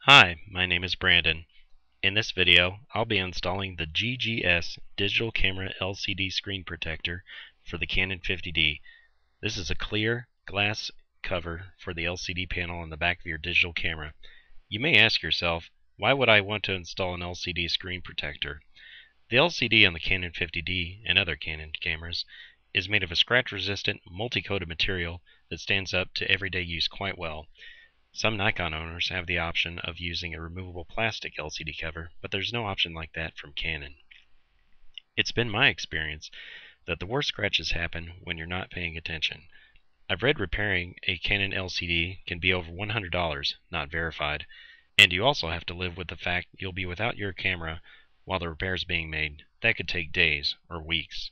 Hi, my name is Brandon. In this video, I'll be installing the GGS digital camera LCD screen protector for the Canon 50D. This is a clear glass cover for the LCD panel on the back of your digital camera. You may ask yourself, why would I want to install an LCD screen protector? The LCD on the Canon 50D and other Canon cameras is made of a scratch-resistant, multi-coated material that stands up to everyday use quite well. Some Nikon owners have the option of using a removable plastic LCD cover, but there's no option like that from Canon. It's been my experience that the worst scratches happen when you're not paying attention. I've read repairing a Canon LCD can be over $100, not verified, and you also have to live with the fact you'll be without your camera while the repair is being made. That could take days or weeks.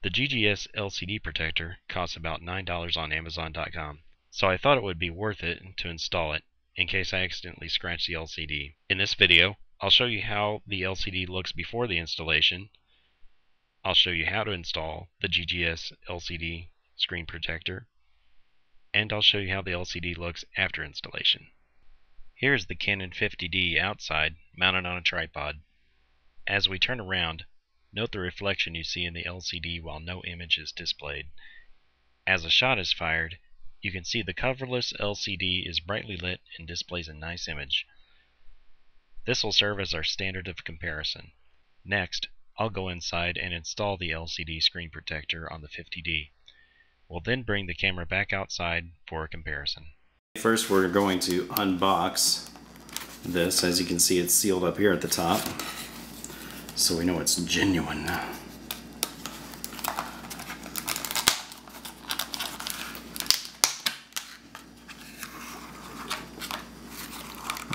The GGS LCD protector costs about $9 on Amazon.com. So I thought it would be worth it to install it in case I accidentally scratch the LCD. In this video, I'll show you how the LCD looks before the installation. I'll show you how to install the GGS LCD screen protector, and I'll show you how the LCD looks after installation. Here's the Canon 50D outside, mounted on a tripod. As we turn around, note the reflection you see in the LCD while no image is displayed. As a shot is fired, you can see the coverless LCD is brightly lit and displays a nice image. This will serve as our standard of comparison. Next, I'll go inside and install the LCD screen protector on the 50D. We'll then bring the camera back outside for a comparison. First, we're going to unbox this. As you can see, it's sealed up here at the top, so we know it's genuine.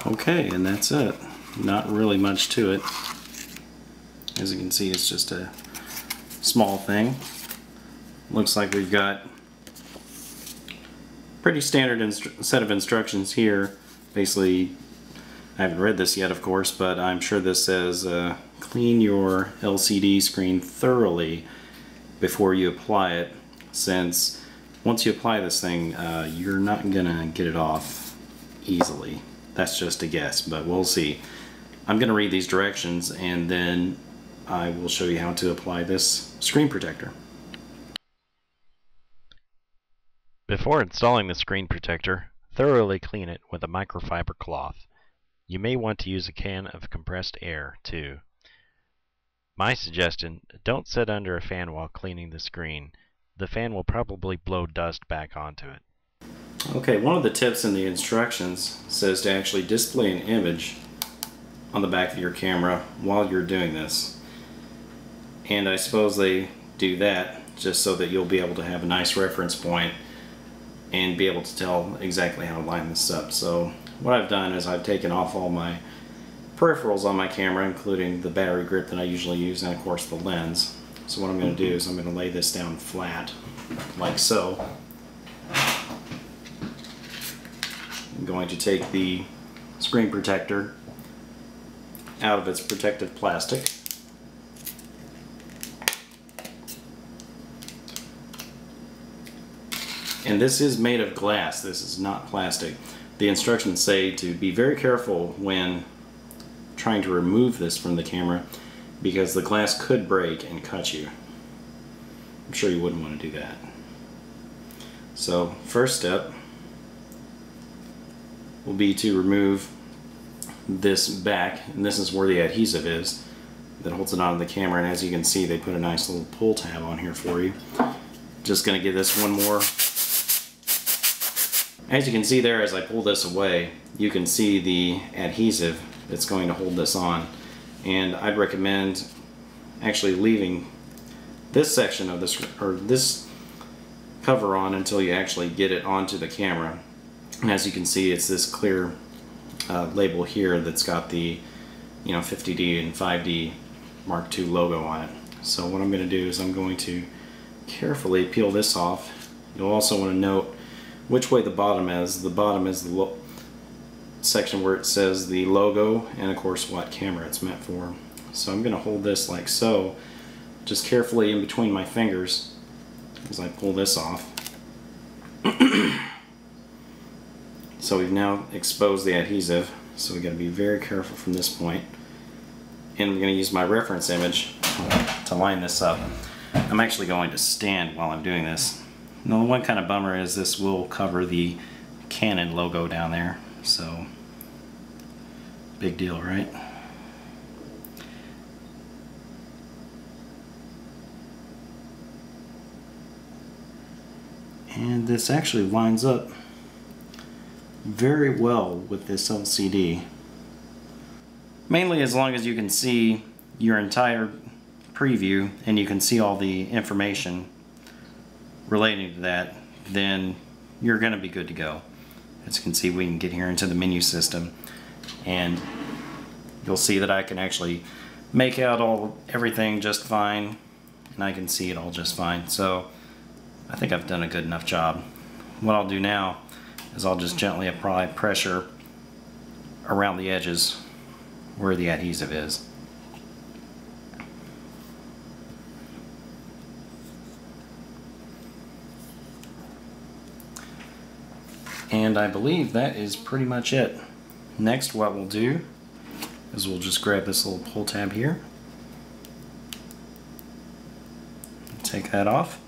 Okay, and that's it. Not really much to it. As you can see, it's just a small thing. Looks like we've got pretty standard set of instructions here. Basically, I haven't read this yet, of course, but I'm sure this says clean your LCD screen thoroughly before you apply it, since once you apply this thing, you're not gonna get it off easily. That's just a guess, but we'll see. I'm going to read these directions and then I will show you how to apply this screen protector. Before installing the screen protector, thoroughly clean it with a microfiber cloth. You may want to use a can of compressed air too. My suggestion, don't sit under a fan while cleaning the screen. The fan will probably blow dust back onto it. Okay, one of the tips in the instructions says to actually display an image on the back of your camera while you're doing this. And I suppose they do that just so that you'll be able to have a nice reference point and be able to tell exactly how to line this up. So what I've done is I've taken off all my peripherals on my camera, including the battery grip that I usually use and of course the lens. So what I'm going to do is I'm going to lay this down flat like so. I'm going to take the screen protector out of its protective plastic. And this is made of glass, this is not plastic. The instructions say to be very careful when trying to remove this from the camera because the glass could break and cut you. I'm sure you wouldn't want to do that. So first step will be to remove this back, and this is where the adhesive is that holds it onto the camera, and as you can see they put a nice little pull tab on here for you. Just going to give this one more. As you can see there, as I pull this away, you can see the adhesive that's going to hold this on, and I'd recommend actually leaving this section of this, or this cover on, until you actually get it onto the camera. And as you can see, it's this clear label here that's got the 50D and 5D Mark II logo on it. So what I'm going to do is I'm going to carefully peel this off. You'll also want to note which way the bottom is. The bottom is the section where it says the logo and of course what camera it's meant for. So I'm going to hold this like so, just carefully in between my fingers as I pull this off. So we've now exposed the adhesive, so we've got to be very careful from this point. And I'm going to use my reference image to line this up. I'm actually going to stand while I'm doing this. Now, the one kind of bummer is this will cover the Canon logo down there, so big deal, right? And this actually lines up very well with this LCD. Mainly as long as you can see your entire preview and you can see all the information relating to that, then you're going to be good to go. As you can see, we can get here into the menu system and you'll see that I can actually make out everything just fine, and I can see it all just fine. So I think I've done a good enough job. What I'll do now is I'll just gently apply pressure around the edges where the adhesive is. And I believe that is pretty much it. Next, what we'll do is we'll just grab this little pull tab here, take that off.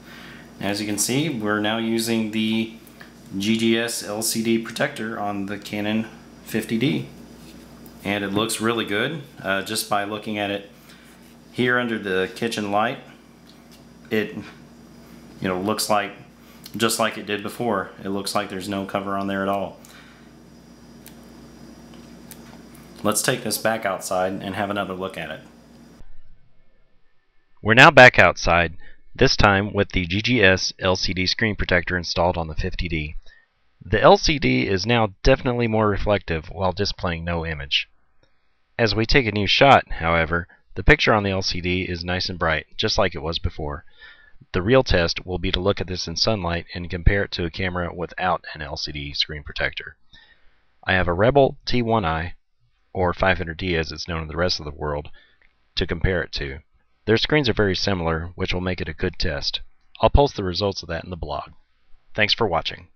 As you can see, we're now using the GGS LCD protector on the Canon 50D, and it looks really good. Just by looking at it here under the kitchen light, it looks like just like it did before. It looks like there's no cover on there at all. Let's take this back outside and have another look at it. We're now back outside, this time with the GGS LCD screen protector installed on the 50D. The LCD is now definitely more reflective while displaying no image. As we take a new shot, however, the picture on the LCD is nice and bright, just like it was before. The real test will be to look at this in sunlight and compare it to a camera without an LCD screen protector. I have a Rebel T1i, or 500D as it's known in the rest of the world, to compare it to. Their screens are very similar, which will make it a good test. I'll post the results of that in the blog. Thanks for watching.